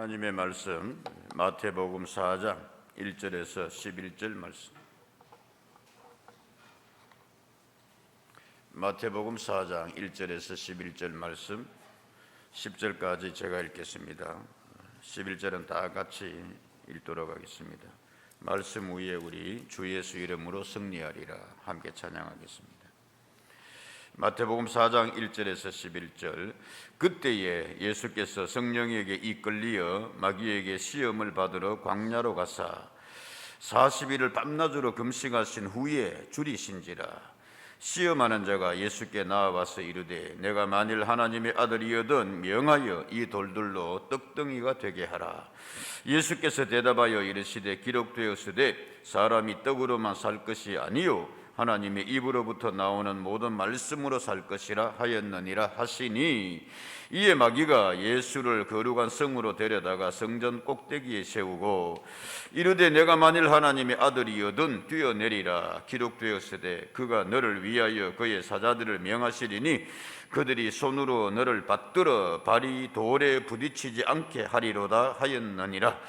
하나님의 말씀 마태복음 4장 1절에서 11절 말씀. 마태복음 4장 1절에서 11절 말씀, 10절까지 제가 읽겠습니다. 11절은 다 같이 읽도록 하겠습니다. 말씀 위에 우리 주 예수 이름으로 승리하리라 함께 찬양하겠습니다. 마태복음 4장 1절에서 11절. 그때에 예수께서 성령에게 이끌리어 마귀에게 시험을 받으러 광야로 가사 40일을 밤낮으로 금식하신 후에 줄이신지라. 시험하는 자가 예수께 나와와서 이르되 내가 만일 하나님의 아들이거든 명하여 이 돌들로 떡덩이가 되게 하라. 예수께서 대답하여 이르시되 기록되었으되 사람이 떡으로만 살 것이 아니요 하나님의 입으로부터 나오는 모든 말씀으로 살 것이라 하였느니라 하시니, 이에 마귀가 예수를 거룩한 성으로 데려다가 성전 꼭대기에 세우고 이르되 내가 만일 하나님의 아들이거든 뛰어내리라. 기록되었으되 그가 너를 위하여 그의 사자들을 명하시리니 그들이 손으로 너를 받들어 발이 돌에 부딪히지 않게 하리로다 하였느니라.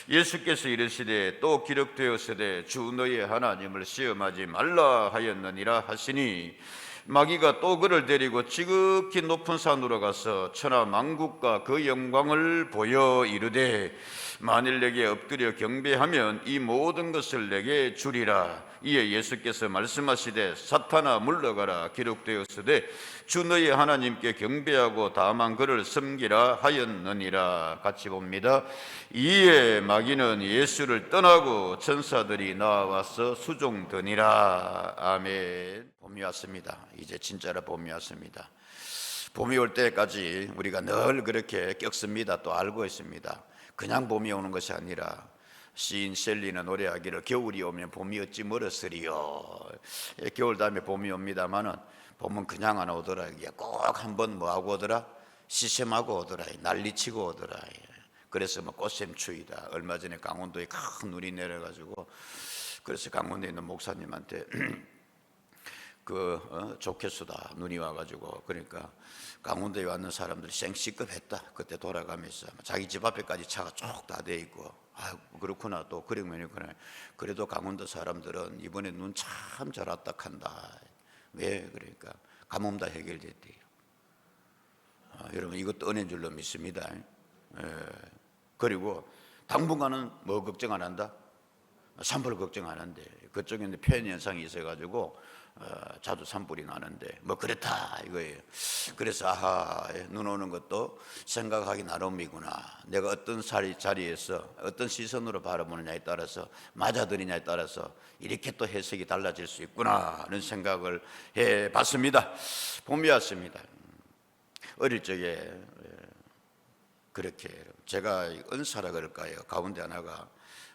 예수께서 이르시되 또 기록되었으되 주 너의 하나님을 시험하지 말라 하였느니라 하시니, 마귀가 또 그를 데리고 지극히 높은 산으로 가서 천하 만국과 그 영광을 보여 이르되 만일 내게 엎드려 경배하면 이 모든 것을 내게 주리라. 이에 예수께서 말씀하시되 사탄아 물러가라. 기록되었으되 주 너의 하나님께 경배하고 다만 그를 섬기라 하였느니라. 같이 봅니다. 이에 마귀는 예수를 떠나고 천사들이 나와서 수종드니라. 아멘. 봄이 왔습니다. 이제 진짜로 봄이 왔습니다. 봄이 올 때까지 우리가 늘 그렇게 겪습니다. 또 알고 있습니다. 그냥 봄이 오는 것이 아니라 시인 셀리는 노래하기를 겨울이 오면 봄이 어찌 멀었으리요. 겨울 다음에 봄이 옵니다마는 봄은 그냥 안 오더라. 꼭 한번 뭐하고 오더라? 시샘하고 오더라. 난리치고 오더라. 그래서 뭐 꽃샘추위다. 얼마 전에 강원도에 큰 눈이 내려가지고 그래서 강원도에 있는 목사님한테 좋겠수다 눈이 와가지고, 그러니까 강원도에 왔는 사람들이 생시급했다. 그때 돌아가면서 자기 집 앞에까지 차가 쭉 다 돼 있고, 아 그렇구나 또 그러면 있구나. 그래도 강원도 사람들은 이번에 눈 참 잘 왔다 한다. 왜? 그러니까 가뭄 다 해결됐대요. 여러분 이것도 은혜인 줄로 믿습니다. 그리고 당분간은 뭐 걱정 안 한다? 산불 걱정 안 한대. 그쪽에 폐연 현상이 있어가지고 자주 산불이 나는데 뭐 그렇다 이거예요. 그래서 아하, 눈 오는 것도 생각하기 나름이구나. 내가 어떤 자리에서 어떤 시선으로 바라보느냐에 따라서 맞아들이냐에 따라서 이렇게 또 해석이 달라질 수 있구나 하는 생각을 해봤습니다. 봄이 왔습니다. 어릴 적에 그렇게 제가 은사라 그럴까요? 가운데 하나가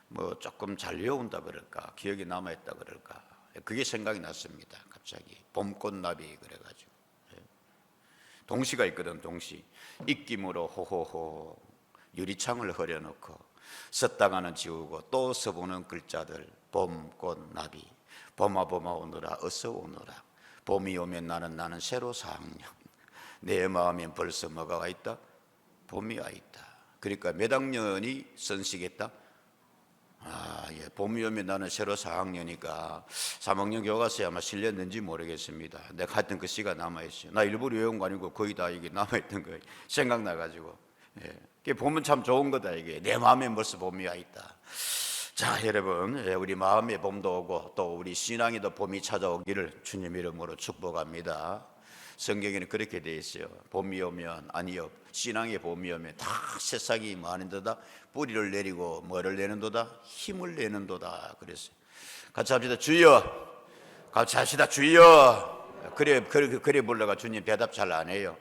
뭐 조금 잘 외운다 그럴까, 기억이 남아있다 그럴까, 그게 생각이 났습니다. 갑자기 봄꽃나비 그래가지고 동시가 있거든. 동시 입김으로 호호호 유리창을 흐려놓고 섰다가는 지우고 또 서보는 글자들. 봄꽃나비 봄아 봄아 오너라 어서 오너라. 봄이 오면 나는 새로 4학년. 내 마음엔 벌써 뭐가 와 있다? 봄이 와 있다. 그러니까 몇 학년이 선식했다? 예. 봄이 오면 나는 새로 4학년이니까 3학년 교과서에 아마 실렸는지 모르겠습니다. 내가 하여튼 그 시가 남아있어요. 나 일부러 외운 거 아니고 거의 다 이게 남아있던 거예요. 생각나가지고. 예. 보면 참 좋은 거다 이게. 내 마음에 벌써 봄이 와 있다. 자 여러분, 우리 마음에 봄도 오고 또 우리 신앙에도 봄이 찾아오기를 주님 이름으로 축복합니다. 성경에는 그렇게 되어 있어요. 봄이 오면, 아니요, 신앙의 봄이 오면 다 새싹이 뭐 하는도다? 뿌리를 내리고 뭐를 내는도다? 힘을 내는도다. 그랬어요. 같이 합시다. 주여. 같이 합시다. 주여. 그래 불러가 주님 대답 잘 안 해요.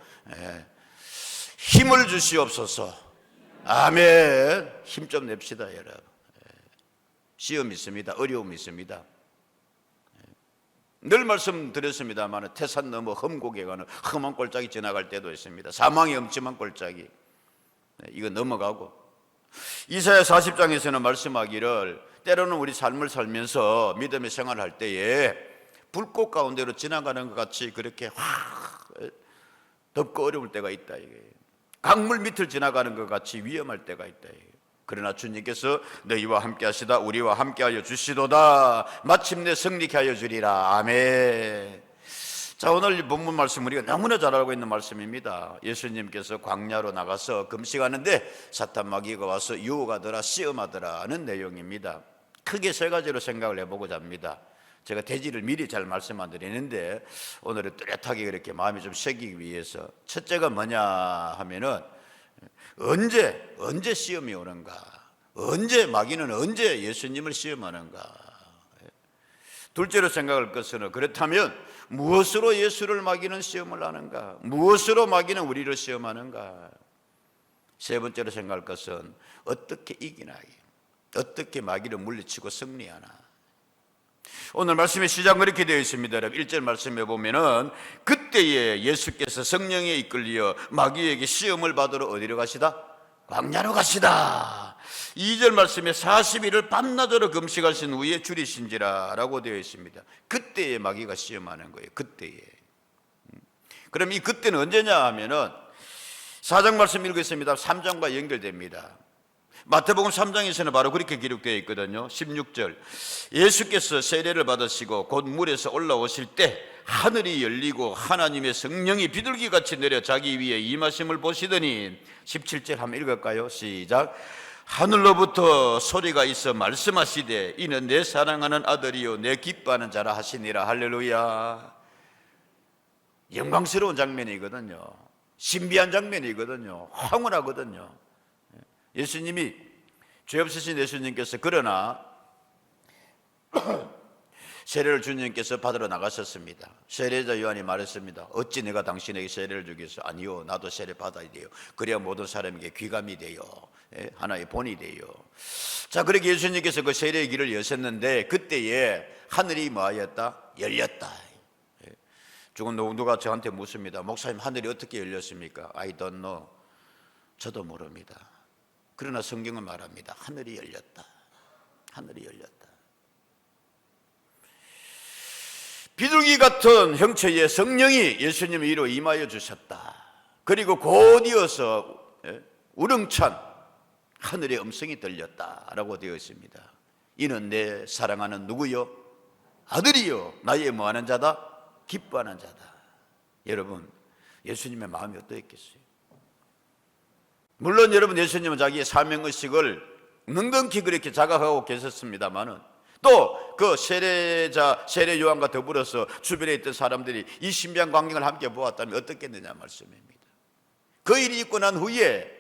힘을 주시옵소서. 아멘. 힘 좀 냅시다 여러분. 시험 있습니다. 어려움 있습니다. 늘 말씀드렸습니다만 태산 너머 험곡에 가는 험한 골짜기 지나갈 때도 있습니다. 사망의 엄침한 골짜기, 이거 넘어가고, 이사야 40장에서는 말씀하기를 때로는 우리 삶을 살면서 믿음의 생활할 때에 불꽃 가운데로 지나가는 것 같이 그렇게 확 덥고 어려울 때가 있다 이게. 강물 밑을 지나가는 것 같이 위험할 때가 있다. 그러나 주님께서 너희와 함께 하시다 우리와 함께 하여 주시도다. 마침내 승리케 하여 주리라. 아멘. 자, 오늘 이 본문 말씀 우리가 너무나 잘 알고 있는 말씀입니다. 예수님께서 광야로 나가서 금식하는데 사탄 마귀가 와서 유혹하더라, 시험하더라 하는 내용입니다. 크게 세 가지로 생각을 해보고자 합니다. 제가 대지를 미리 잘 말씀 안 드리는데 오늘은 뚜렷하게 그렇게 마음이 좀 새기기 위해서, 첫째가 뭐냐 하면은 언제 시험이 오는가, 마귀는 언제 예수님을 시험하는가. 둘째로 생각할 것은 그렇다면 무엇으로 예수를 마귀는 시험을 하는가, 무엇으로 마귀는 우리를 시험하는가. 세 번째로 생각할 것은 어떻게 이기나, 어떻게 마귀를 물리치고 승리하나. 오늘 말씀의 시작은 이렇게 되어 있습니다. 1절 말씀에 보면은 그때에 예수께서 성령에 이끌려 마귀에게 시험을 받으러 어디로 가시다? 광야로 가시다. 2절 말씀에 40일을 밤낮으로 금식하신 후에 줄이신지라 라고 되어 있습니다. 그때에 마귀가 시험하는 거예요. 그때에. 그럼 이 그때는 언제냐 하면은 4장 말씀 읽겠습니다. 3장과 연결됩니다. 마태복음 3장에서는 바로 그렇게 기록되어 있거든요. 16절, 예수께서 세례를 받으시고 곧 물에서 올라오실 때 하늘이 열리고 하나님의 성령이 비둘기같이 내려 자기 위에 임하심을 보시더니, 17절 한번 읽을까요? 시작. 하늘로부터 소리가 있어 말씀하시되 이는 내 사랑하는 아들이요 내 기뻐하는 자라 하시니라. 할렐루야. 영광스러운 장면이거든요. 신비한 장면이거든요. 황홀하거든요. 예수님이, 죄 없으신 예수님께서 그러나 세례를 주님께서 받으러 나가셨습니다. 세례자 요한이 말했습니다. 어찌 내가 당신에게 세례를 주겠어? 아니요, 나도 세례 받아야 돼요. 그래야 모든 사람에게 귀감이 돼요. 하나의 본이 돼요. 자, 그렇게 예수님께서 그 세례의 길을 여셨는데 그때에 하늘이 뭐하였다? 열렸다. 죽은 누가 저한테 묻습니다. 목사님, 하늘이 어떻게 열렸습니까? I don't know. 저도 모릅니다. 그러나 성경은 말합니다. 하늘이 열렸다. 하늘이 열렸다. 비둘기 같은 형체의 성령이 예수님의 위로 임하여 주셨다. 그리고 곧 이어서 우렁찬 하늘의 음성이 들렸다라고 되어 있습니다. 이는 내 사랑하는 누구요? 아들이요 나의 뭐하는 자다? 기뻐하는 자다. 여러분, 예수님의 마음이 어떠했겠어요? 물론 여러분, 예수님은 자기의 사명의식을 넉넉히 그렇게 자각하고 계셨습니다만은 또 그 세례자, 세례 요한과 더불어서 주변에 있던 사람들이 이 신비한 광경을 함께 보았다면 어떻겠느냐 말씀입니다. 그 일이 있고 난 후에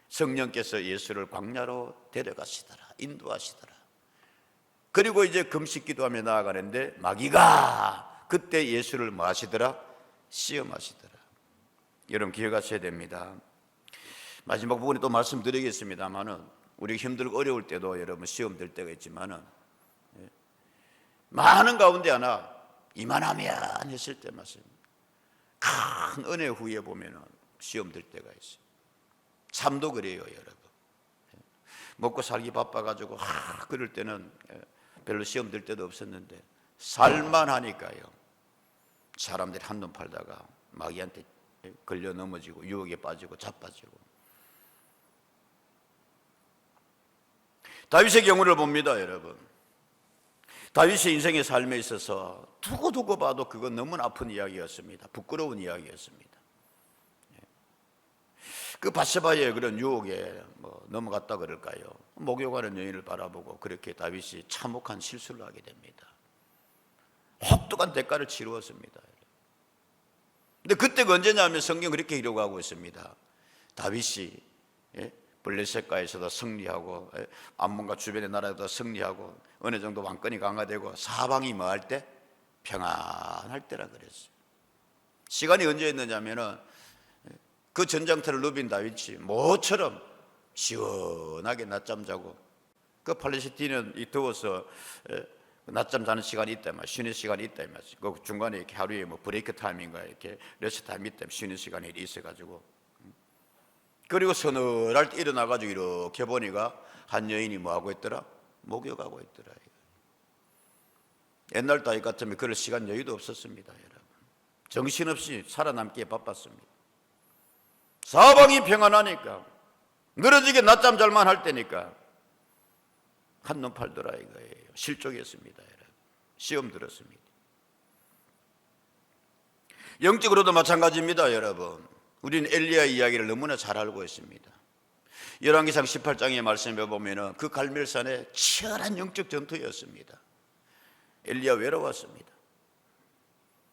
성령께서 예수를 광야로 데려가시더라, 인도하시더라. 그리고 이제 금식 기도하며 나아가는데 마귀가 그때 예수를 뭐 하시더라? 시험하시더라. 여러분 기억하셔야 됩니다. 마지막 부분에 또 말씀드리겠습니다만은 우리 힘들고 어려울 때도 여러분 시험 될 때가 있지만은 많은 가운데 하나 이만하면 했을 때 말씀입니다. 큰 은혜 후에 보면은 시험 될 때가 있어요. 삶도 그래요, 여러분. 먹고 살기 바빠가지고 그럴 때는 별로 시험 될 때도 없었는데 살만 하니까요. 사람들이 한눈 팔다가 마귀한테 걸려 넘어지고 유혹에 빠지고 자빠지고. 다윗의 경우를 봅니다, 여러분. 다윗의 인생의 삶에 있어서 두고두고 봐도 그건 너무 아픈 이야기였습니다. 부끄러운 이야기였습니다. 그 바세바의 그런 유혹에 넘어갔다 그럴까요? 목욕하는 여인을 바라보고 그렇게 다윗이 참혹한 실수를 하게 됩니다. 혹독한 대가를 치루었습니다. 근데 그때가 언제냐면 성경 그렇게 기록하고 있습니다. 다윗이 블레셋가에서도 승리하고 암몬과 주변의 나라에도 승리하고 어느 정도 왕권이 강화되고 사방이 뭐할 때? 평안할 때라 그랬어요. 시간이 언제였느냐면은 그 전장터를 누빈 다윗이 모처럼 시원하게 낮잠 자고, 그 팔레스틴은 이 더워서 낮잠 자는 시간이 있다 말이야. 쉬는 시간이 있다 말이야. 그 중간에 이렇게 하루에 브레이크 타임인가 이렇게 레스트 타임 있다, 쉬는 시간이 있어가지고. 그리고 서늘할 때 일어나가지고 이렇게 보니까 한 여인이 뭐하고 있더라? 목욕하고 있더라. 옛날 다윗 같으면 그럴 시간 여유도 없었습니다, 여러분. 정신없이 살아남기에 바빴습니다. 사방이 평안하니까, 늘어지게 낮잠 잘만 할 때니까 한눈 팔더라 이거예요. 실족했습니다. 시험 들었습니다. 영적으로도 마찬가지입니다. 여러분, 우리는 엘리야 이야기를 너무나 잘 알고 있습니다. 열왕기상 18장의 말씀에 보면은 그 갈멜산에 치열한 영적 전투였습니다. 엘리야 외로웠습니다.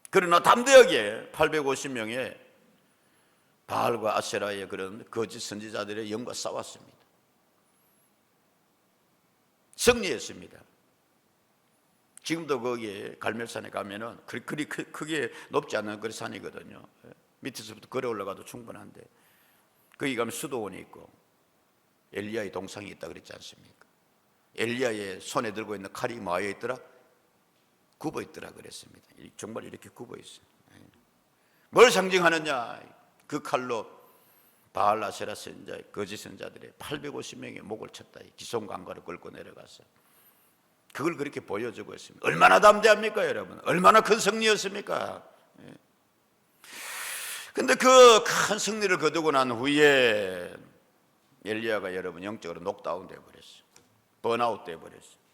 그러나 담대하게 850명의 바알과 아세라의 그런 거짓 선지자들의 영과 싸웠습니다. 승리했습니다. 지금도 거기에 갈멜산에 가면은 그리 크게 높지 않은 그런 산이거든요. 밑에서부터 걸어 올라가도 충분한데, 거기 가면 수도원이 있고 엘리야의 동상이 있다 그랬지 않습니까? 엘리야의 손에 들고 있는 칼이 뭐에 있더라? 굽어 있더라 그랬습니다. 정말 이렇게 굽어 있어요. 뭘 상징하느냐? 그 칼로 바알 아세라 선자, 거짓 선자들의 850명의 목을 쳤다. 기송강가를 끌고 내려가서 그걸 그렇게 보여주고 있습니다. 얼마나 담대합니까 여러분? 얼마나 큰 승리였습니까? 근데 그 큰 승리를 거두고 난 후에 엘리야가 여러분 영적으로 녹다운 되어버렸어요. 번아웃 되어버렸어요.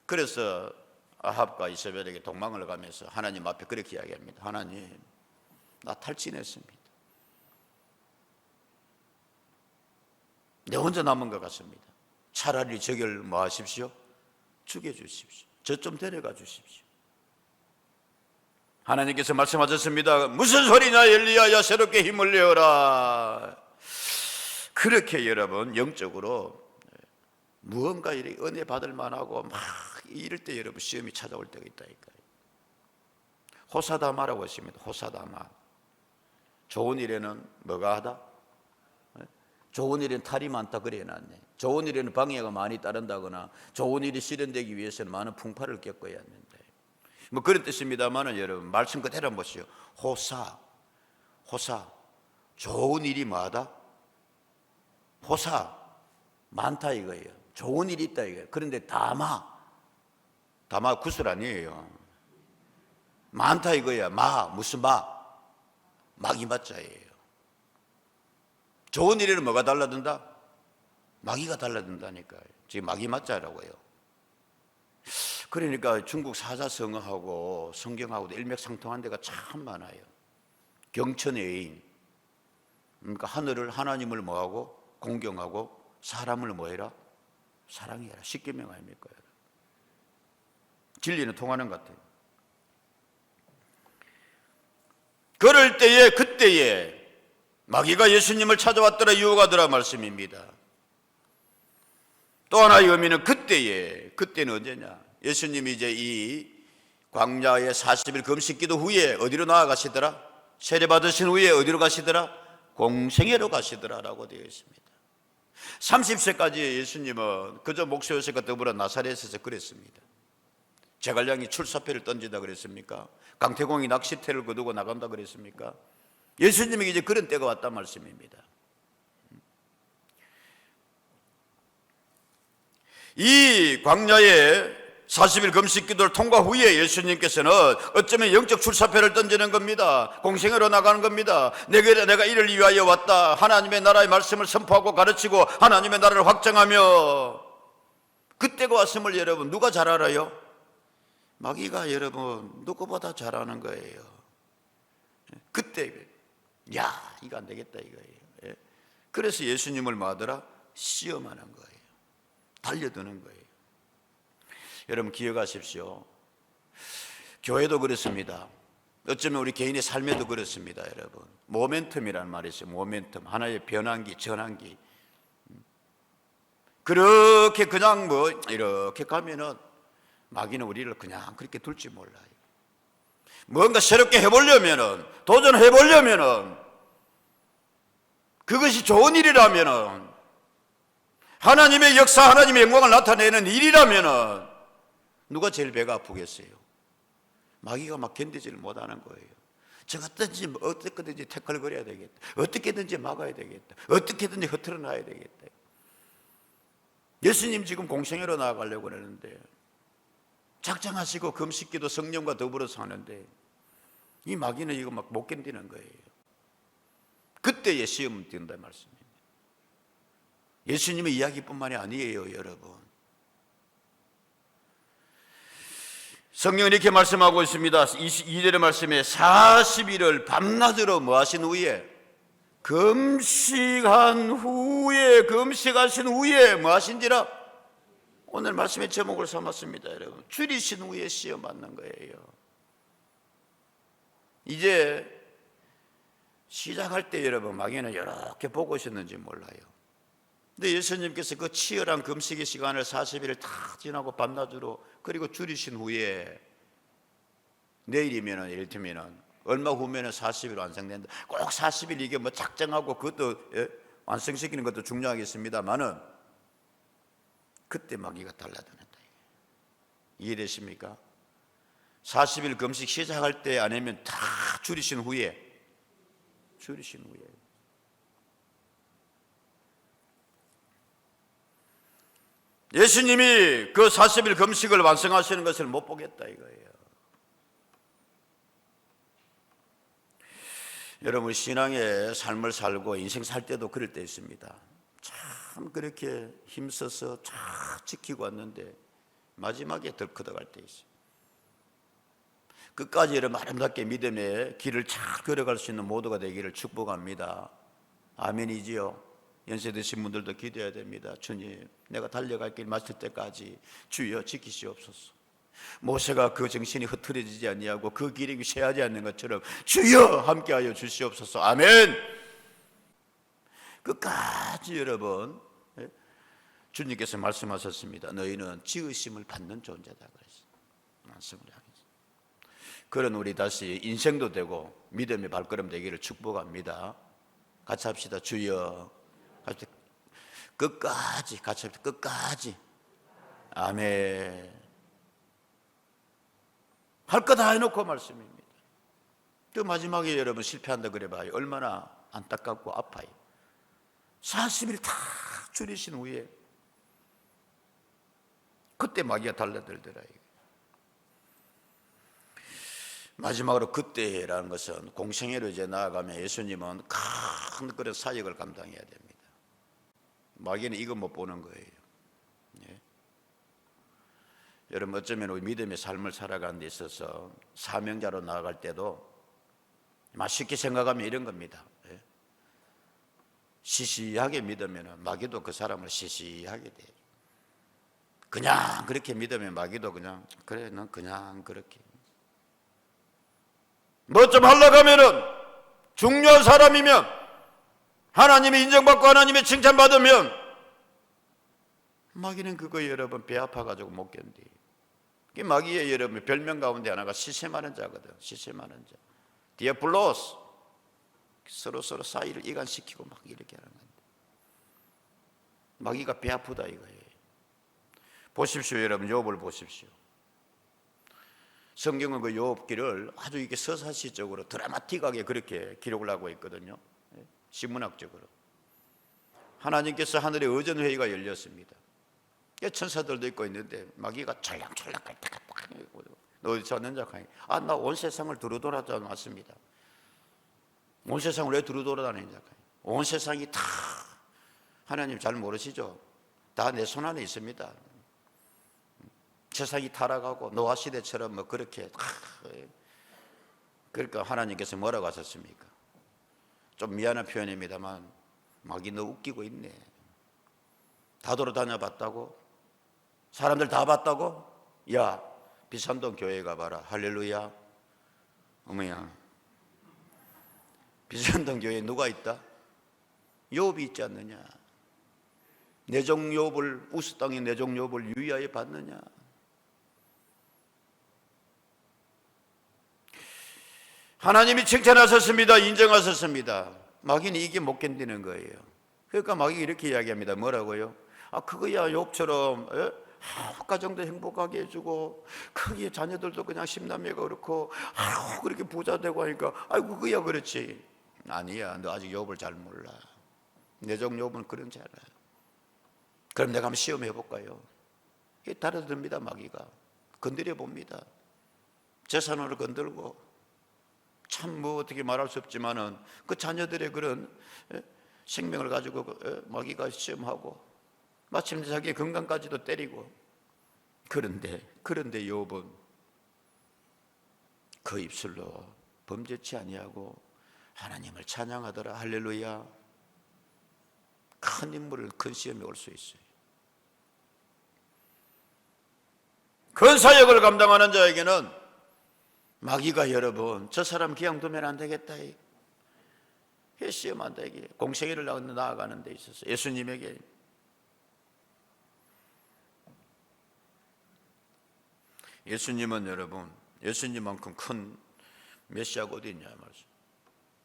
그래서 아합과 이세벨에게 도망을 가면서 하나님 앞에 그렇게 이야기합니다. 하나님, 나 탈진했습니다. 내 혼자 남은 것 같습니다. 차라리 저걸 뭐 하십시오? 죽여주십시오. 저 좀 데려가 주십시오. 하나님께서 말씀하셨습니다. 무슨 소리냐 엘리야야, 새롭게 힘을 내어라. 그렇게 여러분 영적으로 무언가 이렇게 은혜 받을 만하고 막 이럴 때 여러분 시험이 찾아올 때가 있다니까요. 호사다마라고 했습니다. 호사다마. 좋은 일에는 뭐가 하다? 좋은 일에는 탈이 많다 그래 놨네. 좋은 일에는 방해가 많이 따른다거나 좋은 일이 실현되기 위해서는 많은 풍파를 겪어야 하는데, 뭐 그런 뜻입니다만은 여러분 말씀 그대로 한번 보시오. 호사, 좋은 일이 뭐하다? 호사, 많다 이거예요. 좋은 일이 있다 이거예요. 그런데 다마 구슬 아니에요. 많다 이거야. 무슨 마귀 맞자예요. 좋은 일에는 뭐가 달라든다? 마귀가 달라든다니까요. 지금 마귀 맞자라고요. 그러니까 중국 사자성어하고 성경하고도 일맥상통한 데가 참 많아요. 경천의 애인, 그러니까 하나님을 뭐하고? 공경하고 사람을 뭐해라? 사랑해라. 십계명 아닙니까? 진리는 통하는 것 같아요. 그럴 때에 그때에 마귀가 예수님을 찾아왔더라 유혹하더라 말씀입니다. 또 하나의 의미는 그때는 언제냐? 예수님이 이제 이 광야의 40일 금식기도 후에 어디로 나아가시더라? 세례 받으신 후에 어디로 가시더라? 공생애로 가시더라라고 되어 있습니다. 30세까지 예수님은 그저 목수 요셉과 더불어 나사렛에서 그랬습니다. 제갈량이 출사표를 던지다 그랬습니까? 강태공이 낚시태를 거두고 나간다 그랬습니까? 예수님에게 이제 그런 때가 왔단 말씀입니다. 이 광야의 40일 금식 기도를 통과 후에 예수님께서는 어쩌면 영적 출사표를 던지는 겁니다. 공생애로 나가는 겁니다. 내가 이를 위하여 왔다. 하나님의 나라의 말씀을 선포하고 가르치고 하나님의 나라를 확장하며, 그때가 왔음을 여러분 누가 잘 알아요? 마귀가 여러분 누구보다 잘 아는 거예요. 그때 이거 안 되겠다 이거예요. 그래서 예수님을 뭐하더라? 시험하는 거예요. 달려드는 거예요. 여러분 기억하십시오. 교회도 그렇습니다. 어쩌면 우리 개인의 삶에도 그렇습니다. 여러분 모멘텀이라는 말이 있어요. 모멘텀, 하나의 변환기, 전환기. 그렇게 그냥 이렇게 가면은 마귀는 우리를 그냥 그렇게 둘지 몰라요. 뭔가 새롭게 해보려면은, 도전해보려면은, 그것이 좋은 일이라면은, 하나님의 역사, 하나님의 영광을 나타내는 일이라면은 누가 제일 배가 아프겠어요? 마귀가 막 견디지를 못하는 거예요. 어떻게든지 태클거려야 되겠다. 어떻게든지 막아야 되겠다. 어떻게든지 흐트러 놔야 되겠다. 예수님 지금 공생애로 나아가려고 하는데 작정하시고 금식기도 성령과 더불어서 하는데 이 마귀는 이거 막 못 견디는 거예요. 그때에 시험 든다 말씀입니다. 예수님의 이야기뿐만이 아니에요, 여러분. 성경은 이렇게 말씀하고 있습니다. 22절의 말씀에 40일을 밤낮으로 뭐 하신 후에, 금식하신 후에 뭐 하신지라? 오늘 말씀의 제목을 삼았습니다, 여러분. 줄이신 후에 시험 받는 거예요. 이제 시작할 때 여러분 마귀는 이렇게 보고 있었는지 몰라요. 근데 예수님께서 그 치열한 금식의 시간을 40일을 다 지나고 밤낮으로 그리고 줄이신 후에, 내일이면은 이를테면은 얼마 후면은 40일 완성된다. 꼭 40일 이게 뭐 작정하고 그것도 완성시키는 것도 중요하겠습니다만은 그때 마귀가 달라드는다. 이해되십니까? 40일 금식 시작할 때 아니면 다 줄이신 후에, 예수님이 그 40일 금식을 완성하시는 것을 못 보겠다 이거예요. 여러분, 신앙의 삶을 살고 인생 살 때도 그럴 때 있습니다. 참 그렇게 힘써서 쫙 지키고 왔는데 마지막에 덜커덕할 때 있어요. 끝까지 여러분 아름답게 믿음의 길을 잘 걸어갈 수 있는 모두가 되기를 축복합니다. 아멘이지요. 연세 드신 분들도 기도해야 됩니다. 주님, 내가 달려갈 길 마칠 때까지 주여 지키시옵소서. 모세가 그 정신이 흐트러지지 아니하고 그 길이 쇠하지 않는 것처럼 주여 함께하여 주시옵소서. 아멘. 끝까지 여러분, 주님께서 말씀하셨습니다. 너희는 지으심을 받는 존재다 그랬어요. 말씀을 하겠습니다. 그런 우리 다시 인생도 되고 믿음의 발걸음 되기를 축복합니다. 같이 합시다. 주여, 끝까지, 같이 합시다. 끝까지. 아멘. 할 거 다 해놓고 말씀입니다. 그 마지막에 여러분 실패한다 그래 봐요. 얼마나 안타깝고 아파요. 40일 다 줄이신 후에 그때 마귀가 달라들더라. 마지막으로 그때라는 것은 공생애로 이제 나아가면 예수님은 큰 그런 사역을 감당해야 됩니다. 마귀는 이거 못 보는 거예요. 예. 여러분, 어쩌면 우리 믿음의 삶을 살아가는 데 있어서 사명자로 나아갈 때도 쉽게 생각하면 이런 겁니다. 예. 시시하게 믿으면 마귀도 그 사람을 시시하게 돼요. 그냥 그렇게 믿으면 마귀도 그냥, 그래 넌 그냥 그렇게 뭐 좀 하려고 하면은, 중요한 사람이면, 하나님이 인정받고 하나님의 칭찬받으면 마귀는 그거 여러분 배 아파가지고 못 견디. 그 마귀의 여러분 별명 가운데 하나가 시세마는 자거든. 시세마는 자, 디아블로스. 서로 사이를 이간시키고 막 이렇게 하는 건데 마귀가 배 아프다 이거예요. 보십시오, 여러분. 욥을 보십시오. 성경은 그 욥기를 아주 이게 서사시적으로 드라마틱하게 그렇게 기록을 하고 있거든요. 신문학적으로. 하나님께서 하늘에 의전회의가 열렸습니다. 천사들도 있고 있는데 마귀가 철랑철랑 깔딱깔딱 너 어디서 왔는지 아, 나 온 세상을 두루돌아다 왔습니다. 온 세상을 왜 두루돌아다니냐. 온 세상이 다 하나님 잘 모르시죠? 다 내 손 안에 있습니다. 세상이 타락하고 노아 시대처럼 뭐 그렇게. 그러니까 하나님께서 뭐라고 하셨습니까? 좀 미안한 표현입니다만 마귀 너 웃기고 있네. 다 돌아다녀봤다고? 사람들 다 봤다고? 야, 비산동 교회 가봐라. 할렐루야. 어머야, 비산동 교회에 누가 있다? 욥이 있지 않느냐? 내종 욥을, 우스 땅의 내종 욥을 유의하여 봤느냐? 하나님이 칭찬하셨습니다. 인정하셨습니다. 마귀는 이게 못 견디는 거예요. 그러니까 마귀가 이렇게 이야기합니다. 뭐라고요? 아, 그거야 욥처럼 가정도 행복하게 해주고 거기에 자녀들도 그냥 십남매가 그렇고 그렇게 부자 되고 하니까 아이고 그야 그렇지. 아니야, 너 아직 욥을 잘 몰라. 내종 욥은 그런지 알아. 그럼 내가 한번 시험해 볼까요? 이게 달아듭니다. 마귀가 건드려 봅니다. 재산을 건들고 참 뭐 어떻게 말할 수 없지만은 그 자녀들의 그런 생명을 가지고 마귀가 시험하고 마침내 자기의 건강까지도 때리고. 그런데 욥은 그 입술로 범죄치 아니하고 하나님을 찬양하더라. 할렐루야. 큰 인물을, 큰 시험이 올 수 있어요. 큰 사역을 감당하는 자에게는 마귀가 여러분 저 사람 그냥 두면 안 되겠다, 시험한다. 이게 공생애를 나아가는 데 있어서 예수님에게 예수님은 여러분 예수님만큼 큰 메시아가 어디 있냐 말이죠.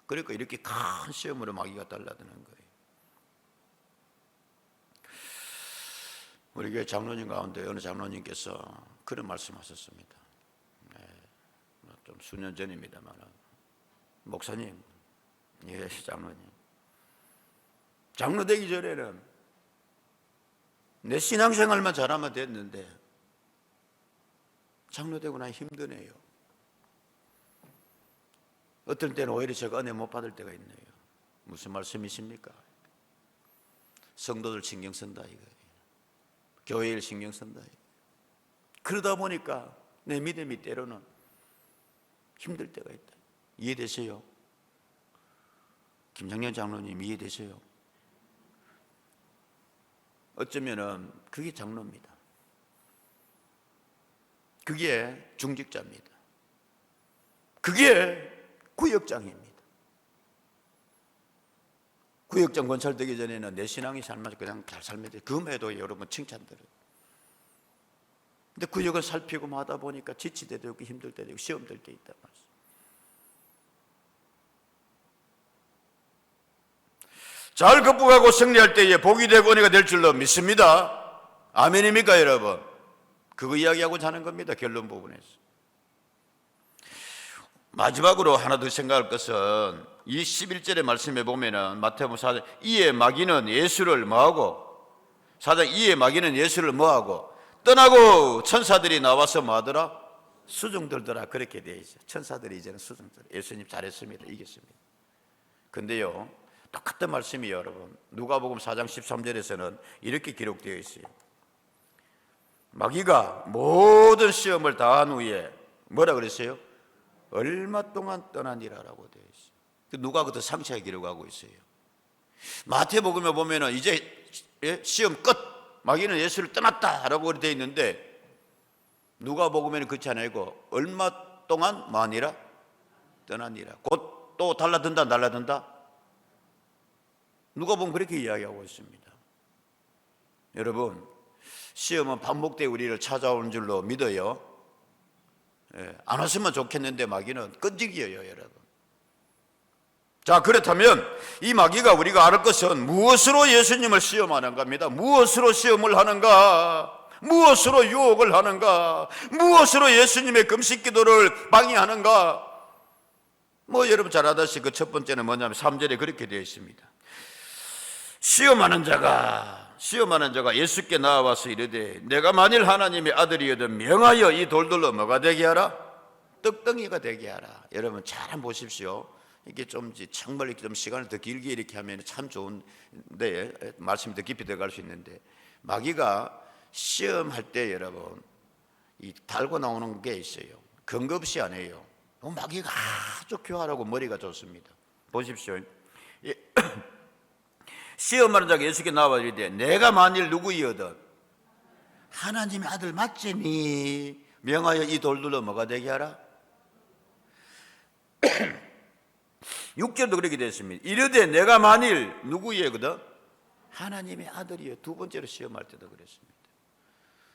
그러니까 이렇게 큰 시험으로 마귀가 달라드는 거예요. 우리 교회 장로님 가운데 어느 장로님께서 그런 말씀하셨습니다. 좀 수년 전입니다만, 목사님, 장로님, 장로 되기 전에는 내 신앙생활만 잘하면 됐는데 장로 되고 나니 힘드네요. 어떨 때는 오히려 제가 은혜 못 받을 때가 있네요. 무슨 말씀이십니까? 성도들 신경 쓴다 이거예요. 교회를 신경 쓴다 이거예요. 그러다 보니까 내 믿음이 때로는 힘들 때가 있다. 이해되세요? 김장년 장로님 이해되세요? 어쩌면은 그게 장로입니다. 그게 중직자입니다. 그게 구역장입니다. 구역장 권찰되기 전에는 내 신앙이 삶아서 그냥 잘 살면 돼. 그럼에도 여러분 칭찬들어요. 근데 구역을 살피고 하다 보니까 지칠 때도 있고 힘들 때도 있고 시험 될 때 있단 말이죠. 잘 극복하고 승리할 때에 복이 되고 은혜가 될 줄로 믿습니다. 아멘입니까 여러분? 그거 이야기하고 자는 겁니다. 결론 부분에서. 마지막으로 하나 더 생각할 것은 이 11절의 말씀에 보면은 마태복음 4장 이에 마귀는 예수를 뭐하고 4장 이에 마귀는 예수를 뭐하고 떠나고 천사들이 나와서 뭐하더라? 수종들더라. 그렇게 되어 있어요. 천사들이 이제는 수종들. 예수님 잘했습니다. 이겼습니다. 근데요 똑같은 말씀이에요 여러분. 누가복음 4장 13절에서는 이렇게 기록되어 있어요. 마귀가 모든 시험을 다한 후에 뭐라 그랬어요? 얼마 동안 떠나니라라고 되어 있어요. 누가 그것도 상세하게 기록하고 있어요. 마태복음에 보면은 이제 시험 끝, 마귀는 예수를 떠났다라고 되어 있는데 누가복음에는 그렇지 않고 얼마 동안 마니라 떠나니라. 곧 또 달라든다. 누가복음 그렇게 이야기하고 있습니다. 여러분 시험은 반복되어 우리를 찾아오는 줄로 믿어요. 안 왔으면 좋겠는데 마귀는 끈질겨요 여러분. 자 그렇다면 이 마귀가 우리가 알을 것은 무엇으로 예수님을 시험하는가 합니다. 무엇으로 시험을 하는가, 무엇으로 유혹을 하는가, 무엇으로 예수님의 금식 기도를 방해하는가. 뭐 여러분 잘 아다시피 그 첫 번째는 뭐냐면 3절에 그렇게 되어 있습니다. 시험하는 자가 예수께 나와서 이르되 내가 만일 하나님의 아들이어든 명하여 이 돌들로 뭐가 되게 하라? 떡덩이가 되게 하라. 여러분 잘 보십시오. 이게 좀 정말 좀 시간을 더 길게 이렇게 하면 참 좋은데 말씀이 더 깊이 들어갈 수 있는데 마귀가 시험할 때 여러분 이 달고 나오는 게 있어요. 근거 없이 안 해요. 마귀가 아주 교활하고 머리가 좋습니다. 보십시오. 시험하는 자가 예수께 나와 이르되 내가 만일 누구이거든 하나님의 아들 맞지니 명하여 이 돌들로 뭐가 되게 하라? 6절도 그렇게 되었습니다. 이르되 내가 만일 누구이거든 하나님의 아들이여. 두 번째로 시험할 때도 그랬습니다.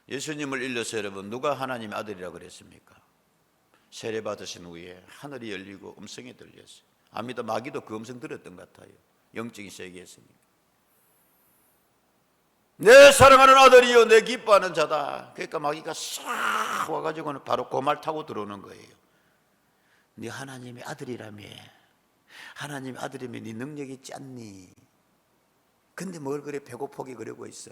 예수님을 일러서 여러분 누가 하나님의 아들이라고 그랬습니까? 세례 받으신 후에 하늘이 열리고 음성이 들렸어요. 아니다 마귀도 그 음성 들었던 것 같아요. 영적인 세계에서니까. 내 사랑하는 아들이여 내 기뻐하는 자다. 그러니까 마귀가 싹 와가지고는 바로 그 말 타고 들어오는 거예요. 네 하나님의 아들이라며. 하나님의 아들이면 네 능력이 있지 않니? 근데 뭘 그래 배고프게 그러고 있어.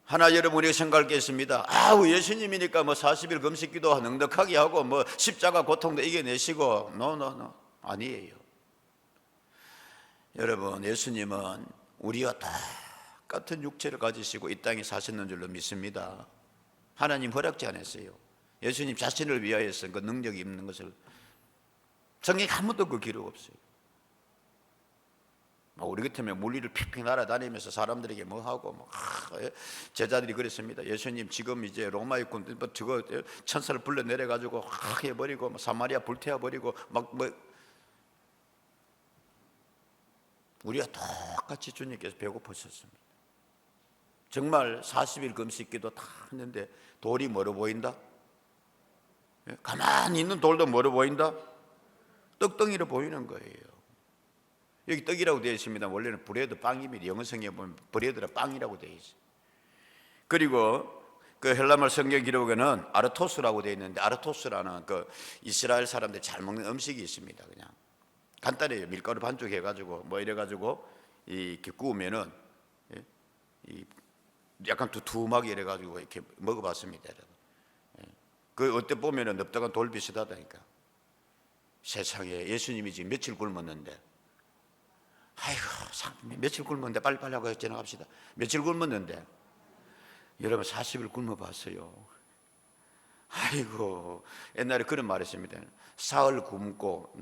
하나 여러분 우리가 생각할 게 있습니다. 아우 예수님이니까 뭐 40일 금식기도 넉넉하게 하고 뭐 십자가 고통도 이겨내시고 노 아니에요. 여러분 예수님은 우리와 똑같은 육체를 가지시고 이 땅에 사셨는 줄로 믿습니다. 하나님 허락지 않았어요. 예수님 자신을 위하여서 그 능력이 있는 것을 성경에 한 번도 그 기록 없어요. 우리 같으면 물리를 픽픽 날아다니면서 사람들에게 뭐 하고 제자들이 그랬습니다. 예수님 지금 이제 로마 육군 저거 천사를 불러 내려 가지고 해버리고 사마리아 불태워 버리고 우리가 똑같이 주님께서 배고프셨습니다. 정말 40일 금식기도 다 했는데 돌이 뭐로 보인다? 가만히 있는 돌도 뭐로 보인다? 떡덩이로 보이는 거예요. 여기 떡이라고 되어 있습니다. 원래는 브레드 빵입니다. 영어 성경에 보면 브레드라 빵이라고 되어 있어요. 그리고 그 헬라말 성경 기록에는 아르토스라고 되어 있는데 아르토스라는 그 이스라엘 사람들이 잘 먹는 음식이 있습니다. 그냥 간단해요. 밀가루 반죽 해가지고 뭐 이래가지고 이렇게 구우면은 이 약간 두툼하게 이래가지고 이렇게 먹어봤습니다. 그 어때 보면은 넙작한 돌 비슷하다니까. 세상에 예수님이 지금 며칠 굶었는데, 아이고 며칠 굶었는데 빨리빨리 하고 지나갑시다. 며칠 굶었는데 여러분 40일 굶어봤어요. 아이고 옛날에 그런 말이 있습니다. 사흘 굶고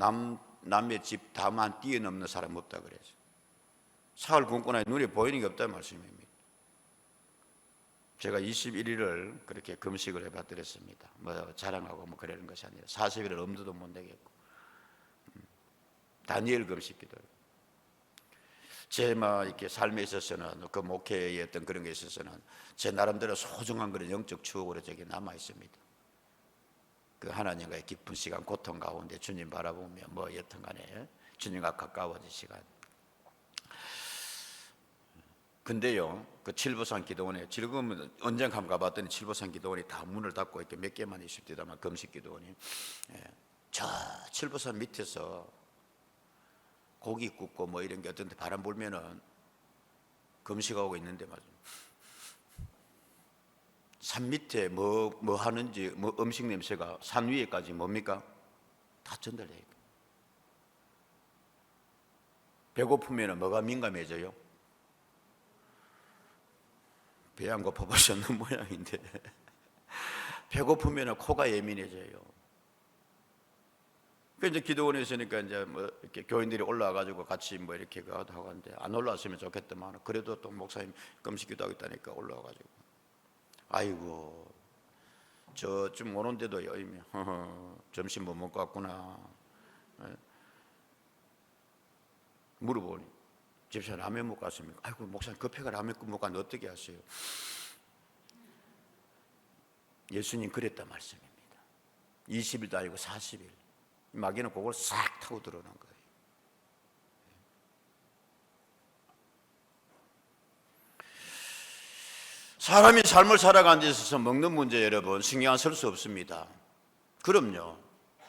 남의 집 다만 뛰어넘는 사람 없다 그랬어요. 사흘 굶고 나니 눈에 보이는 게 없다는 말씀입니다. 제가 21일을 그렇게 금식을 해봤더랬습니다. 뭐 자랑하고 뭐 그러는 것이 아니라 40일을 엄두도 못 내겠고 다니엘 금식기도 제 이렇게 삶에 있어서는 그 목회의 어떤 그런 게 있어서는 제 나름대로 소중한 그런 영적 추억으로 저게 남아 있습니다. 그 하나님과의 깊은 시간 고통 가운데 주님 바라보며 뭐 여튼간에 주님과 가까워진 시간. 근데요 그 칠보산 기도원에 지금 언젠가 한번 가봤더니 칠보산 기도원이 다 문을 닫고 이렇게 몇 개만 있습니다만 금식 기도원이 저 칠보산 밑에서 고기 굽고 뭐 이런 게 어떤 데 바람 불면은 금식하고 있는데 말이죠. 산 밑에 뭐 하는지 뭐 음식 냄새가 산 위에까지 뭡니까? 다 전달돼요. 배고프면은 뭐가 민감해져요? 배 안 고파보셨는 모양인데 배고프면은 코가 예민해져요. 그 이제 기도원에 있으니까 이제 뭐 이렇게 교인들이 올라와가지고 같이 뭐 이렇게 하고 하는데 안 올라왔으면 좋겠더만 그래도 또 목사님 금식기도 하겠다니까 올라와가지고 아이고 저 좀 오는데도 여임이 점심 뭐 먹고 왔구나 물어보니 집사람 라면 먹고 왔습니까? 아이고 목사님 급해가 라면 먹고 왔는데 어떻게 하세요? 예수님 그랬단 말씀입니다. 20일도 아니고 40일 마귀는 그걸 싹 타고 들어오는 거예요. 사람이 삶을 살아가는 데 있어서 먹는 문제 여러분 신경 쓸 수 없습니다. 그럼요.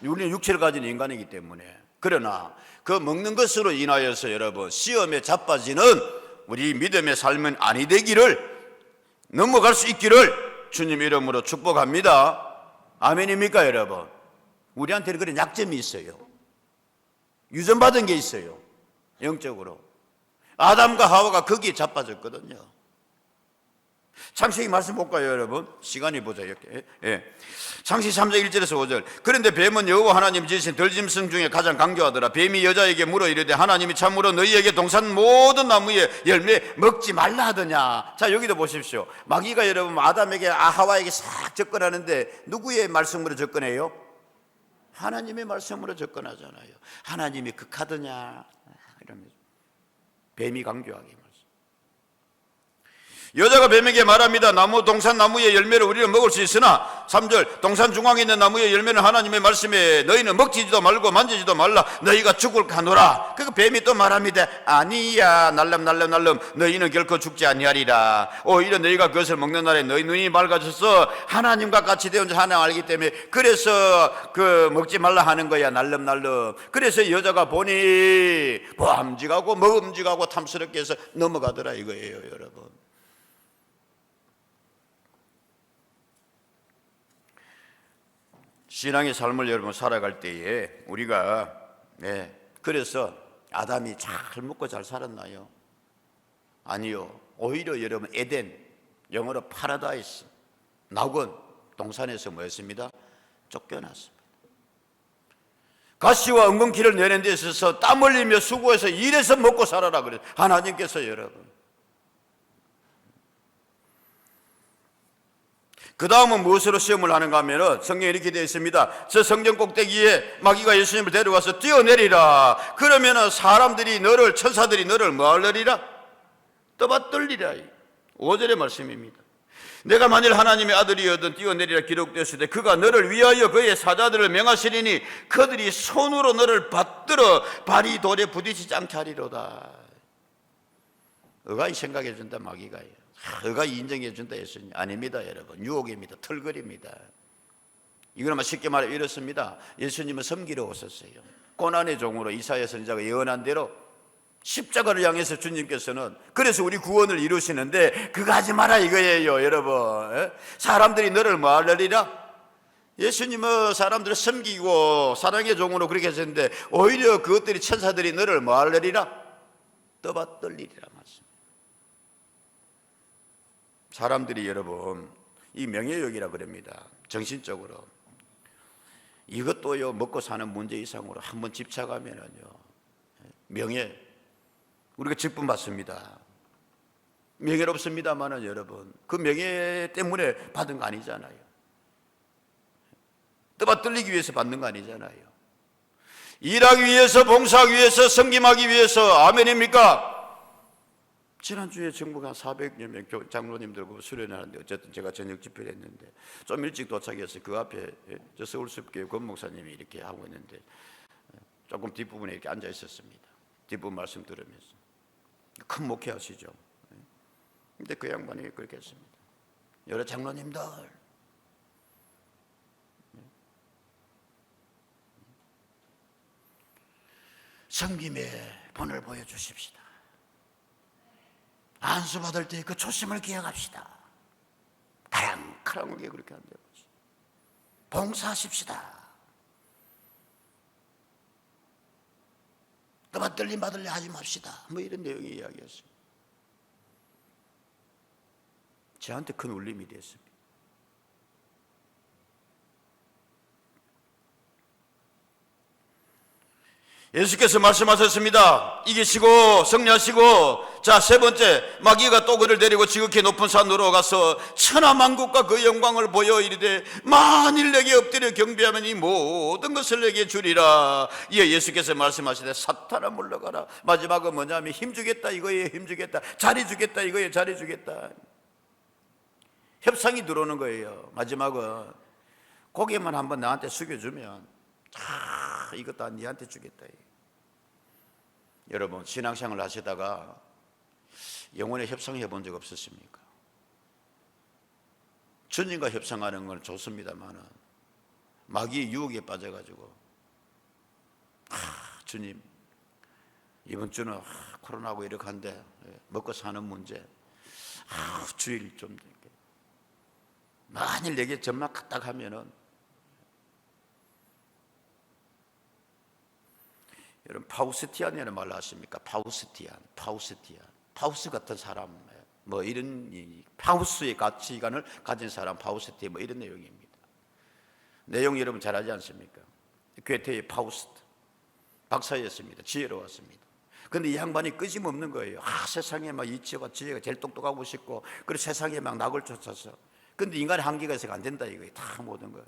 우리는 육체를 가진 인간이기 때문에. 그러나 그 먹는 것으로 인하여서 여러분 시험에 자빠지는 우리 믿음의 삶은 아니 되기를 넘어갈 수 있기를 주님 이름으로 축복합니다. 아멘입니까 여러분? 우리한테는 그런 약점이 있어요. 유전받은 게 있어요. 영적으로 아담과 하와가 거기에 자빠졌거든요. 창세기 말씀 볼까요 여러분? 시간이 보자 이렇게. 창세기 3장 1절에서 5절. 그런데 뱀은 여호와 하나님 지으신 들짐승 중에 가장 강교하더라. 뱀이 여자에게 물어 이르되 하나님이 참으로 너희에게 동산 모든 나무의 열매 먹지 말라 하더냐. 자 여기도 보십시오. 마귀가 여러분 아담에게 하와에게 싹 접근하는데 누구의 말씀으로 접근해요? 하나님의 말씀으로 접근하잖아요. 하나님이 극하더냐 이러면서 뱀이 강조하게 말씀. 여자가 뱀에게 말합니다. 동산 나무의 열매를 우리는 먹을 수 있으나 3절 동산 중앙에 있는 나무의 열매는 하나님의 말씀에 너희는 먹지도 말고 만지지도 말라 너희가 죽을 가노라. 그 뱀이 또 말합니다. 아니야 날름 너희는 결코 죽지 아니하리라. 오히려 너희가 그것을 먹는 날에 너희 눈이 맑아져서 하나님과 같이 되온 줄 하나 알기 때문에 그래서 그 먹지 말라 하는 거야. 날름 그래서 여자가 보니 보암직하고 먹음직하고 탐스럽게 해서 넘어가더라 이거예요 여러분. 신앙의 삶을 여러분 살아갈 때에 우리가 그래서 아담이 잘 먹고 잘 살았나요? 아니요. 오히려 여러분 에덴, 영어로 파라다이스, 낙원, 동산에서 뭐였습니다? 쫓겨났습니다. 가시와 엉겅퀴를 내는 데 있어서 땀 흘리며 수고해서 일해서 먹고 살아라 그래요. 하나님께서 여러분. 그 다음은 무엇으로 시험을 하는가 하면 성경에 이렇게 되어 있습니다. 저 성전 꼭대기에 마귀가 예수님을 데려가서 뛰어내리라. 그러면 사람들이 너를, 천사들이 너를 뭐 하려리라? 떠받들리라. 5절의 말씀입니다. 내가 만일 하나님의 아들이어든 뛰어내리라 기록되었을 때 그가 너를 위하여 그의 사자들을 명하시리니 그들이 손으로 너를 받들어 발이 돌에 부딪히지 않게 하리로다. 의가이 생각해 준다 마귀가요. 의가이 인정해 준다 예수님. 아닙니다 여러분. 유혹입니다. 털거리입니다. 이거는 쉽게 말해 이렇습니다. 예수님은 섬기러 오셨어요. 고난의 종으로 이사야 선지자가 예언한 대로 십자가를 향해서 주님께서는 그래서 우리 구원을 이루시는데 그거 하지 마라 이거예요 여러분. 사람들이 너를 뭐 하려리라? 예수님은 사람들을 섬기고 사랑의 종으로 그렇게 하셨는데 오히려 그것들이 천사들이 너를 뭐 하려리라? 떠받들리리라 말씀. 사람들이 여러분 이 명예욕이라 그럽니다. 정신적으로 이것도요 먹고 사는 문제 이상으로 한번 집착하면은요 명예 우리가 직분 받습니다. 명예롭습니다만은 여러분 그 명예 때문에 받은 거 아니잖아요. 떠받들리기 위해서 받는 거 아니잖아요. 일하기 위해서, 봉사하기 위해서, 섬김하기 위해서. 아멘입니까? 지난주에 정부가 400여 명 장로님들과 수련하는데 어쨌든 제가 저녁 집회를 했는데 좀 일찍 도착해서 그 앞에 저 서울숲교회 권 목사님이 이렇게 하고 있는데 조금 뒷부분에 이렇게 앉아 있었습니다. 뒷부분 말씀 들으면서 큰 목회하시죠. 근데 그 양반이 그렇게 했습니다. 여러 장로님들 섬김의 본을 보여주십시다. 안수 받을 때 그 초심을 기억합시다. 가랑가랑하게 그렇게 한다고. 봉사하십시다. 떠받들림 받을래 하지 맙시다. 뭐 이런 내용의 이야기였습니다. 저한테 큰 울림이 됐습니다. 예수께서 말씀하셨습니다. 이기시고 승리하시고 자 세 번째 마귀가 또 그를 데리고 지극히 높은 산으로 가서 천하만국과 그 영광을 보여 이르되 만일 내게 엎드려 경배하면 이 모든 것을 내게 주리라. 이에 예수께서 말씀하시되 사탄아 물러가라. 마지막은 뭐냐면 힘주겠다 이거예요. 힘주겠다. 자리 주겠다 이거예요. 자리 주겠다. 협상이 들어오는 거예요. 마지막은 고개만 한번 나한테 숙여주면 이거 다 니한테 주겠다. 여러분 신앙생활 하시다가 영혼의 협상해 본 적 없으십니까? 주님과 협상하는 건 좋습니다만 마귀의 유혹에 빠져가지고 주님 이번 주는 코로나고 이렇게 한데 먹고 사는 문제 주일 좀 만일 내게 전막 딱 하면은 여러분 파우스티안이라는 말을 아십니까? 파우스티안. 파우스 같은 사람, 뭐 이런 파우스의 가치관을 가진 사람, 파우스티안 뭐 이런 내용입니다. 내용 여러분 잘 알지 않습니까? 괴테의 파우스트 박사였습니다. 지혜로웠습니다. 그런데 이 양반이 끄짐없는 거예요. 세상에 막 이치와 지혜가 제일 똑똑하고 싶고 그리고 세상에 막 낙을 쫓아서 근데 인간의 한계가 있어서 안 된다 이거예요. 다 모든 거.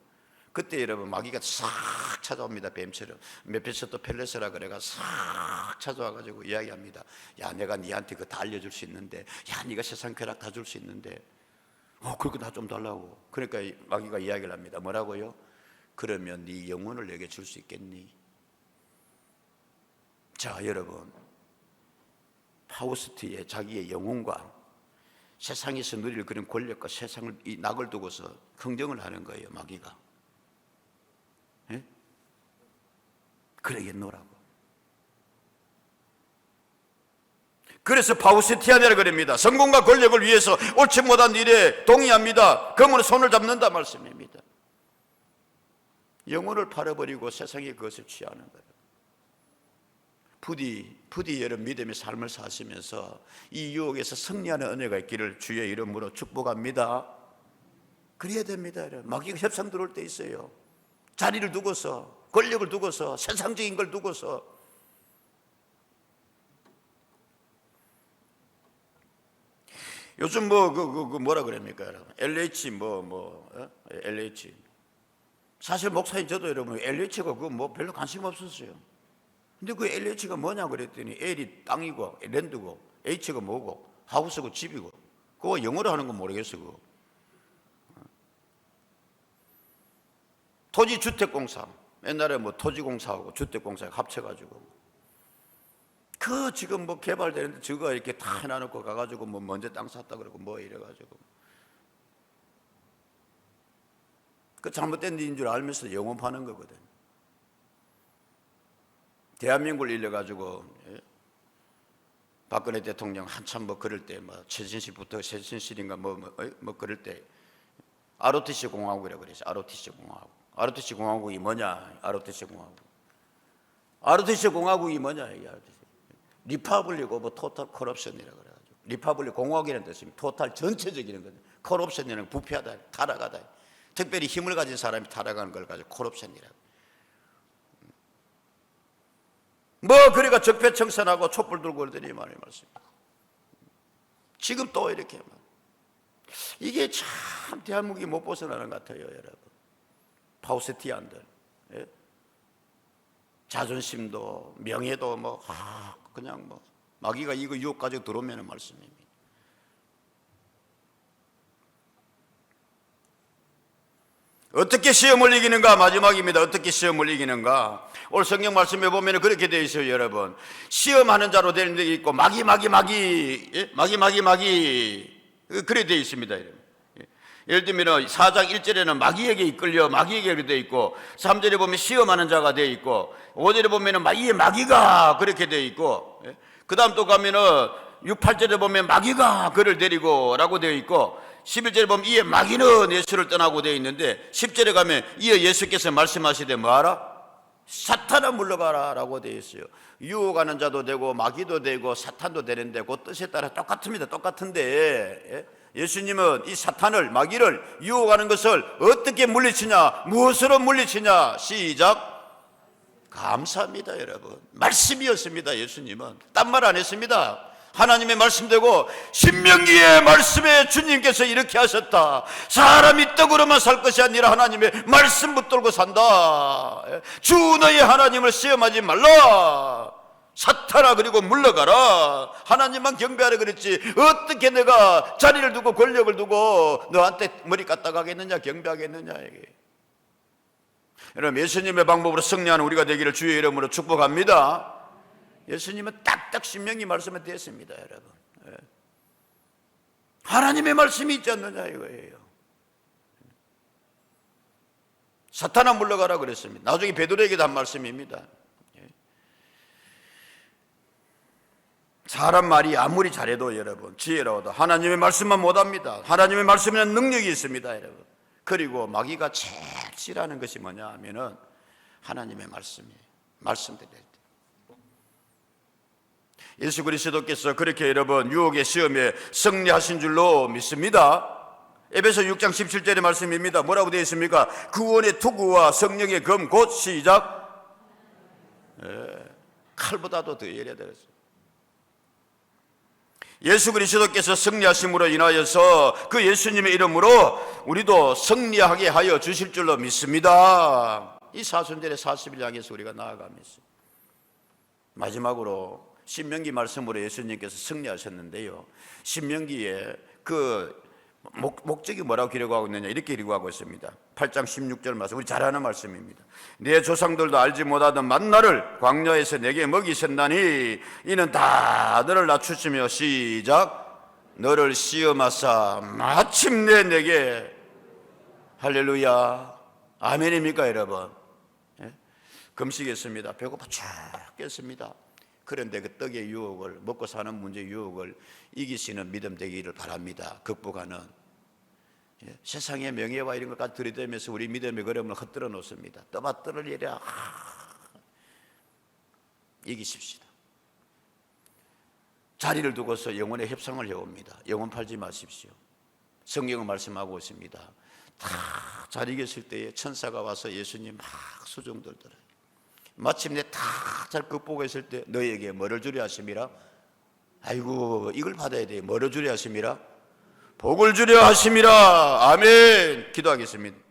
그때 여러분 마귀가 싹 찾아옵니다. 뱀처럼 메피스토 펠레스라 그래가 싹 찾아와가지고 이야기합니다. 야 내가 니한테 그거 다 알려줄 수 있는데 야 네가 세상 쾌락 다 줄 수 있는데 그렇게 나 좀 달라고. 그러니까 마귀가 이야기를 합니다. 뭐라고요? 그러면 네 영혼을 내게 줄 수 있겠니? 자 여러분 파우스트의 자기의 영혼과 세상에서 누릴 그런 권력과 세상을 이 낙을 두고서 경쟁을 하는 거예요. 마귀가. 예? 그러겠노라고. 그래서 파우스티아네라 그럽니다. 성공과 권력을 위해서 옳지 못한 일에 동의합니다. 그러면 손을 잡는다 말씀입니다. 영혼을 팔아버리고 세상의 것을 취하는 거예요. 부디 여러분 믿음의 삶을 사시면서 이 유혹에서 승리하는 은혜가 있기를 주의 이름으로 축복합니다. 그래야 됩니다. 여러분. 마귀가 협상 들어올 때 있어요. 자리를 두고서, 권력을 두고서, 세상적인 걸 두고서. 요즘 뭐라 그럽니까, 여러분? LH LH. 사실 목사님 저도 여러분 LH가 별로 관심 없었어요. 근데 그 LH가 뭐냐 그랬더니 L이 땅이고 랜드고 H가 뭐고 하우스고 집이고 그거 영어로 하는 건 모르겠어. 그거 토지주택공사, 옛날에 토지공사하고 주택공사 합쳐가지고 그 지금 개발되는데 저거 이렇게 다 해놔놓고 가가지고 먼저 땅 샀다 그러고 이래가지고 그 잘못된 일인 줄 알면서 영업하는 거거든. 대한민국을 일러가지고 박근혜 대통령 한참 그럴 때 최순실부터 최순실인가 그럴 때 ROTC 공화국이라고 그랬어. ROTC 공화국. ROTC 공화국이 뭐냐? ROTC 공화국이 뭐냐? 리퍼블릭 오브 토탈 커럽션이라고 그래가지고 리퍼블릭 공화국이라는 뜻입니다. 토탈 전체적인 거든. 커럽션이라는 부패하다, 타락하다. 특별히 힘을 가진 사람이 타락하는 걸 가지고 커럽션이라고. 그러니까 적폐청산하고 촛불 들고 그러더니 말이 말씀입니다. 지금 또 이렇게 이게 참 대한민국이 못 벗어나는 것 같아요, 여러분. 파우스티안들, 예? 자존심도 명예도 그냥 마귀가 이거 유혹 가지고 들어오면 말씀입니다. 어떻게 시험을 이기는가? 마지막입니다. 어떻게 시험을 이기는가? 오늘 성경 말씀에 보면 그렇게 되어 있어요, 여러분. 시험하는 자로 되는 데 있고 마귀 그래 되어 있습니다, 여러분. 예를 들면 4장 1절에는 마귀에게 이끌려 마귀에게 되어 있고 3절에 보면 시험하는 자가 되어 있고 5절에 보면 마귀가 그렇게 되어 있고 그 다음 또 가면은 6, 8절에 보면 마귀가 그를 데리고 라고 되어 있고 11절에 보면 이에 마귀는 예수를 떠나고 되어 있는데 10절에 가면 이에 예수께서 말씀하시되 뭐하라? 사탄아 물러가라 라고 되어 있어요. 유혹하는 자도 되고 마귀도 되고 사탄도 되는데 그 뜻에 따라 똑같습니다. 똑같은데 예수님은 이 사탄을 마귀를 유혹하는 것을 어떻게 물리치냐? 무엇으로 물리치냐? 시작. 감사합니다, 여러분. 말씀이었습니다. 예수님은 딴 말 안 했습니다. 하나님의 말씀되고 신명기의 말씀에 주님께서 이렇게 하셨다. 사람이 떡으로만 살 것이 아니라 하나님의 말씀 붙들고 산다. 주 너의 하나님을 시험하지 말라. 사탄아 그리고 물러가라. 하나님만 경배하라 그랬지 어떻게 내가 자리를 두고 권력을 두고 너한테 머리 갖다 가겠느냐, 경배하겠느냐. 이게. 여러분, 예수님의 방법으로 승리하는 우리가 되기를 주의 이름으로 축복합니다. 예수님은 딱딱 신명기 말씀에 대했습니다, 여러분. 하나님의 말씀이 있지 않느냐 이거예요. 사탄아 물러가라 그랬습니다. 나중에 베드로에게도 한 말씀입니다. 사람 말이 아무리 잘해도 여러분 지혜로워도 하나님의 말씀만 못합니다. 하나님의 말씀에는 능력이 있습니다, 여러분. 그리고 마귀가 제일 싫어하는 것이 뭐냐 하면은 하나님의 말씀이에요. 말씀드릴 때 예수 그리스도께서 그렇게 여러분 유혹의 시험에 승리하신 줄로 믿습니다. 에베소 6장 17절의 말씀입니다. 뭐라고 되어 있습니까? 구원의 투구와 성령의 검 곧 시작. 칼보다도 더 예리하다. 예수 그리스도께서 승리하심으로 인하여서 그 예수님의 이름으로 우리도 승리하게 하여 주실 줄로 믿습니다. 이 사순절의 40일 향해서 우리가 나아가면서 마지막으로 신명기 말씀으로 예수님께서 승리하셨는데요, 신명기에 그 목적이 뭐라고 기록하고 있느냐 이렇게 기록하고 있습니다. 8장 16절 말씀, 우리 잘 아는 말씀입니다. 내 조상들도 알지 못하던 만나를 광야에서 내게 먹이셨나니 이는 다 너를 낮추시며 시작. 너를 시험하사 마침내 내게. 할렐루야, 아멘입니까 여러분? 금식했습니다. 배고파 죽겠습니다. 그런데 그 떡의 유혹을, 먹고 사는 문제의 유혹을 이기시는 믿음 되기를 바랍니다. 극복하는. 세상의 명예와 이런 것까지 들이대면서 우리 믿음의 걸음을 헛들어 놓습니다. 떠받들을 일이야. 이기십시다. 자리를 두고서 영혼의 협상을 해옵니다. 영혼 팔지 마십시오. 성경은 말씀하고 있습니다. 다 잘 이겼을 때에 천사가 와서 예수님 막 수종 들더라. 마침내 다 잘 극복했을 때 너에게 뭐를 주려 하심이라? 아이고 이걸 받아야 돼. 뭐를 주려 하심이라? 복을 주려 하심이라. 아멘. 기도하겠습니다.